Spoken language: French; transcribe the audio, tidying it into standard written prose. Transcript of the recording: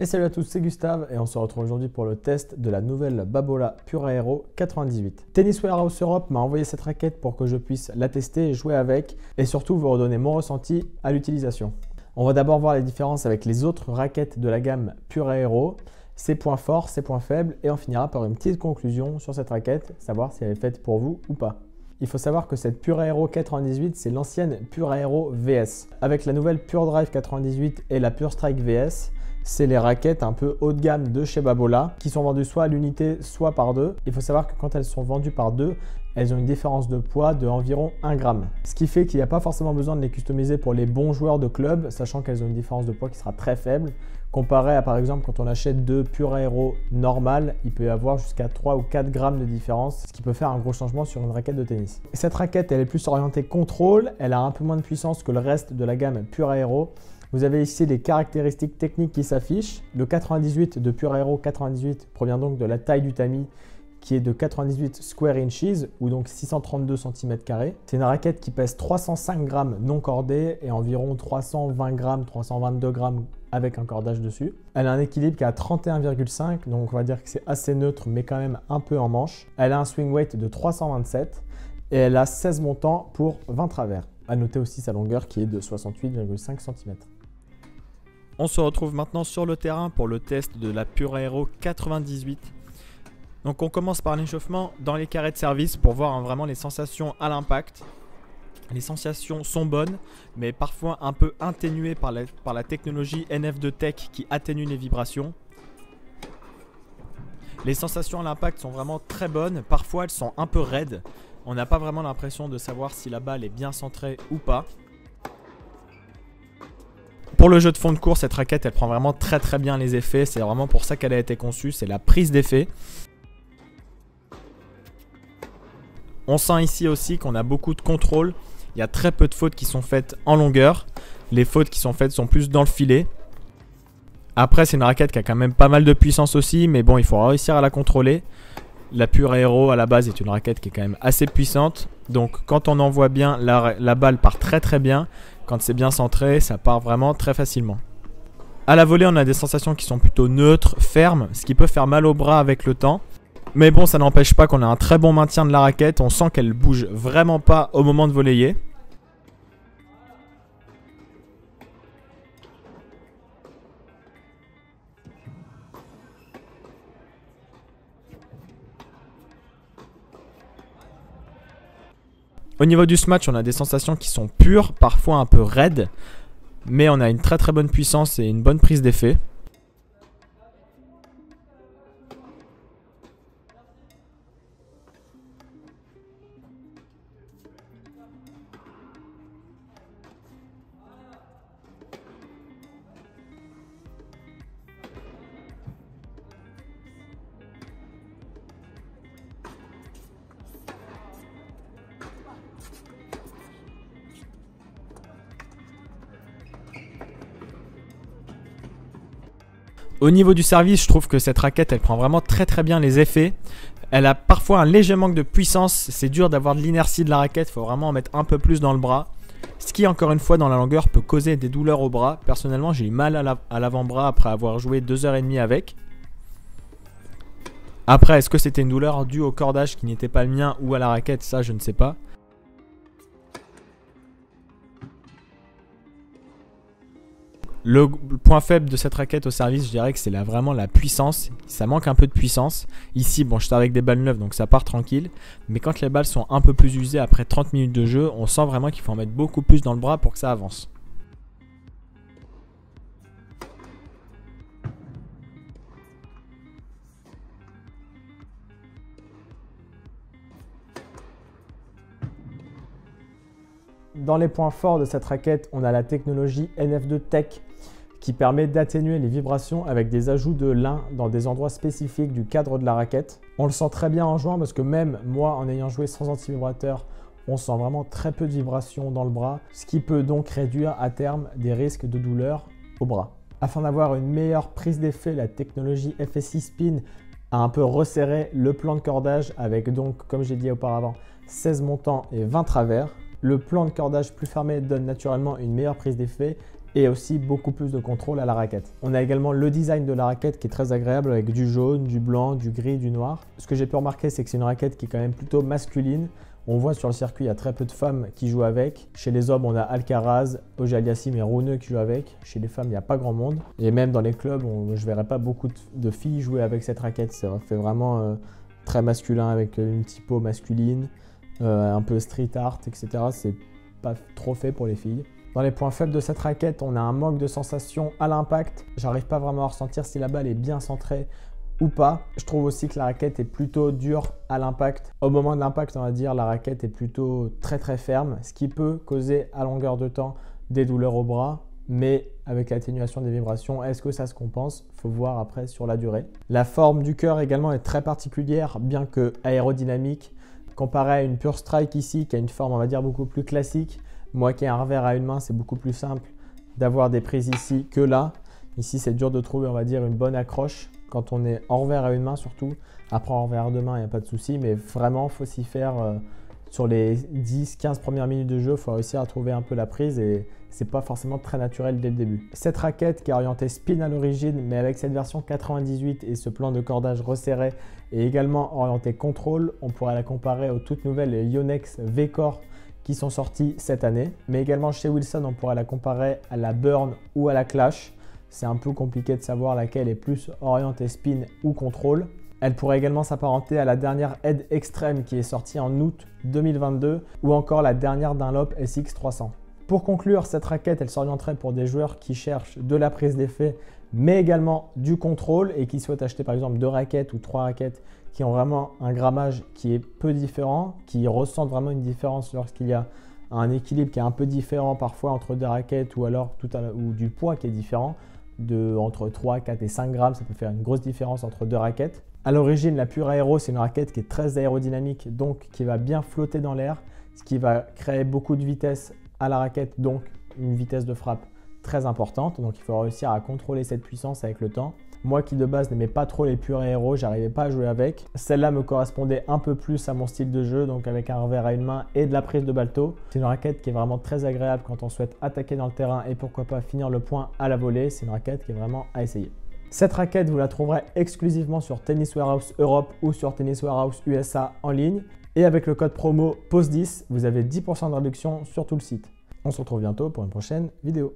Et salut à tous, c'est Gustave et on se retrouve aujourd'hui pour le test de la nouvelle Babolat Pure Aero 98. Tennis Warehouse Europe m'a envoyé cette raquette pour que je puisse la tester et jouer avec et surtout vous redonner mon ressenti à l'utilisation. On va d'abord voir les différences avec les autres raquettes de la gamme Pure Aero, ses points forts, ses points faibles et on finira par une petite conclusion sur cette raquette, savoir si elle est faite pour vous ou pas. Il faut savoir que cette Pure Aero 98, c'est l'ancienne Pure Aero VS. Avec la nouvelle Pure Drive 98 et la Pure Strike VS, c'est les raquettes un peu haut de gamme de chez Babolat qui sont vendues soit à l'unité, soit par deux. Il faut savoir que quand elles sont vendues par deux, elles ont une différence de poids de environ 1 gramme. Ce qui fait qu'il n'y a pas forcément besoin de les customiser pour les bons joueurs de club, sachant qu'elles ont une différence de poids qui sera très faible. Comparé à par exemple quand on achète deux Pure Aero normales, il peut y avoir jusqu'à 3 ou 4 grammes de différence, ce qui peut faire un gros changement sur une raquette de tennis. Cette raquette, elle est plus orientée contrôle, elle a un peu moins de puissance que le reste de la gamme Pure Aero. Vous avez ici les caractéristiques techniques qui s'affichent. Le 98 de Pure Aero 98 provient donc de la taille du tamis qui est de 98 square inches ou donc 632 cm². C'est une raquette qui pèse 305 grammes non cordée et environ 320 grammes, 322 grammes avec un cordage dessus. Elle a un équilibre qui est à 31,5, donc on va dire que c'est assez neutre mais quand même un peu en manche. Elle a un swing weight de 327 et elle a 16 montants pour 20 travers. À noter aussi sa longueur qui est de 68,5 cm. On se retrouve maintenant sur le terrain pour le test de la Pure Aero 98. Donc on commence par l'échauffement dans les carrés de service pour voir vraiment les sensations à l'impact. Les sensations sont bonnes, mais parfois un peu atténuées par la technologie NF2 Tech qui atténue les vibrations. Les sensations à l'impact sont vraiment très bonnes, parfois elles sont un peu raides. On n'a pas vraiment l'impression de savoir si la balle est bien centrée ou pas. Pour le jeu de fond de course, cette raquette, elle prend vraiment très bien les effets. C'est vraiment pour ça qu'elle a été conçue, c'est la prise d'effet. On sent ici aussi qu'on a beaucoup de contrôle. Il y a très peu de fautes qui sont faites en longueur. Les fautes qui sont faites sont plus dans le filet. Après, c'est une raquette qui a quand même pas mal de puissance aussi, mais bon, il faut réussir à la contrôler. La Pure Aero à la base est une raquette qui est quand même assez puissante. Donc quand on envoie bien, la balle part très bien. Quand c'est bien centré, ça part vraiment très facilement. À la volée, on a des sensations qui sont plutôt neutres, fermes, ce qui peut faire mal au bras avec le temps. Mais bon, ça n'empêche pas qu'on a un très bon maintien de la raquette. On sent qu'elle bouge vraiment pas au moment de volleyer. Au niveau du smash, on a des sensations qui sont pures, parfois un peu raides, mais on a une très bonne puissance et une bonne prise d'effet. Au niveau du service, je trouve que cette raquette, elle prend vraiment très bien les effets. Elle a parfois un léger manque de puissance. C'est dur d'avoir de l'inertie de la raquette. Il faut vraiment en mettre un peu plus dans le bras. Ce qui, encore une fois, dans la longueur, peut causer des douleurs au bras. Personnellement, j'ai eu mal à l'avant-bras après avoir joué 2h30 avec. Après, est-ce que c'était une douleur due au cordage qui n'était pas le mien ou à la raquette? Ça, je ne sais pas. Le point faible de cette raquette au service, je dirais que c'est vraiment la puissance. Ça manque un peu de puissance. Ici, bon, je suis avec des balles neuves, donc ça part tranquille. Mais quand les balles sont un peu plus usées après 30 minutes de jeu, on sent vraiment qu'il faut en mettre beaucoup plus dans le bras pour que ça avance. Dans les points forts de cette raquette, on a la technologie NF2 Tech qui permet d'atténuer les vibrations avec des ajouts de lin dans des endroits spécifiques du cadre de la raquette. On le sent très bien en jouant parce que même moi, en ayant joué sans anti-vibrateur, on sent vraiment très peu de vibrations dans le bras, ce qui peut donc réduire à terme des risques de douleur au bras. Afin d'avoir une meilleure prise d'effet, la technologie FSI Spin a un peu resserré le plan de cordage avec donc, comme j'ai dit auparavant, 16 montants et 20 travers. Le plan de cordage plus fermé donne naturellement une meilleure prise d'effet et aussi beaucoup plus de contrôle à la raquette. On a également le design de la raquette qui est très agréable avec du jaune, du blanc, du gris, du noir. Ce que j'ai pu remarquer, c'est que c'est une raquette qui est quand même plutôt masculine. On voit sur le circuit, il y a très peu de femmes qui jouent avec. Chez les hommes, on a Alcaraz, Auger-Aliassime et Rune qui jouent avec. Chez les femmes, il n'y a pas grand monde. Et même dans les clubs, je ne verrai pas beaucoup de filles jouer avec cette raquette. Ça fait vraiment très masculin avec une typo masculine, un peu street art, etc. C'est pas trop fait pour les filles. Dans les points faibles de cette raquette, on a un manque de sensation à l'impact. J'arrive pas vraiment à ressentir si la balle est bien centrée ou pas. Je trouve aussi que la raquette est plutôt dure à l'impact. Au moment de l'impact, on va dire, la raquette est plutôt très ferme, ce qui peut causer à longueur de temps des douleurs au bras. Mais avec l'atténuation des vibrations, est-ce que ça se compense? Il faut voir après sur la durée. La forme du cœur également est très particulière, bien que aérodynamique. Comparé à une Pure Strike ici, qui a une forme, on va dire, beaucoup plus classique. Moi qui ai un revers à une main, c'est beaucoup plus simple d'avoir des prises ici que là. Ici, c'est dur de trouver, on va dire, une bonne accroche quand on est en revers à une main surtout. Après, en revers à deux mains, il n'y a pas de souci, mais vraiment, il faut s'y faire sur les 10-15 premières minutes de jeu. Il faut réussir à trouver un peu la prise et ce n'est pas forcément très naturel dès le début. Cette raquette qui est orientée spin à l'origine, mais avec cette version 98 et ce plan de cordage resserré et également orientée contrôle, on pourrait la comparer aux toutes nouvelles Yonex V-Core qui sont sortis cette année. Mais également chez Wilson, on pourrait la comparer à la Burn ou à la Clash. C'est un peu compliqué de savoir laquelle est plus orientée spin ou contrôle. Elle pourrait également s'apparenter à la dernière Edge Extreme qui est sortie en août 2022 ou encore la dernière Dunlop SX300. Pour conclure, cette raquette, elle s'orienterait pour des joueurs qui cherchent de la prise d'effet mais également du contrôle et qui souhaitent acheter par exemple 2 raquettes ou 3 raquettes qui ont vraiment un grammage qui est peu différent, qui ressentent vraiment une différence lorsqu'il y a un équilibre qui est un peu différent parfois entre 2 raquettes ou alors ou du poids qui est différent. Entre 3, 4 et 5 grammes, ça peut faire une grosse différence entre 2 raquettes. À l'origine, la Pure Aero, c'est une raquette qui est très aérodynamique, donc qui va bien flotter dans l'air, ce qui va créer beaucoup de vitesse à la raquette, donc une vitesse de frappe très importante. Donc il faut réussir à contrôler cette puissance avec le temps. Moi qui de base n'aimais pas trop les Pure Aero, j'arrivais pas à jouer avec. Celle-là me correspondait un peu plus à mon style de jeu, donc avec un revers à une main et de la prise de balto. C'est une raquette qui est vraiment très agréable quand on souhaite attaquer dans le terrain et pourquoi pas finir le point à la volée. C'est une raquette qui est vraiment à essayer. Cette raquette, vous la trouverez exclusivement sur Tennis Warehouse Europe ou sur Tennis Warehouse USA en ligne. Et avec le code promo POSE10, vous avez 10% de réduction sur tout le site. On se retrouve bientôt pour une prochaine vidéo.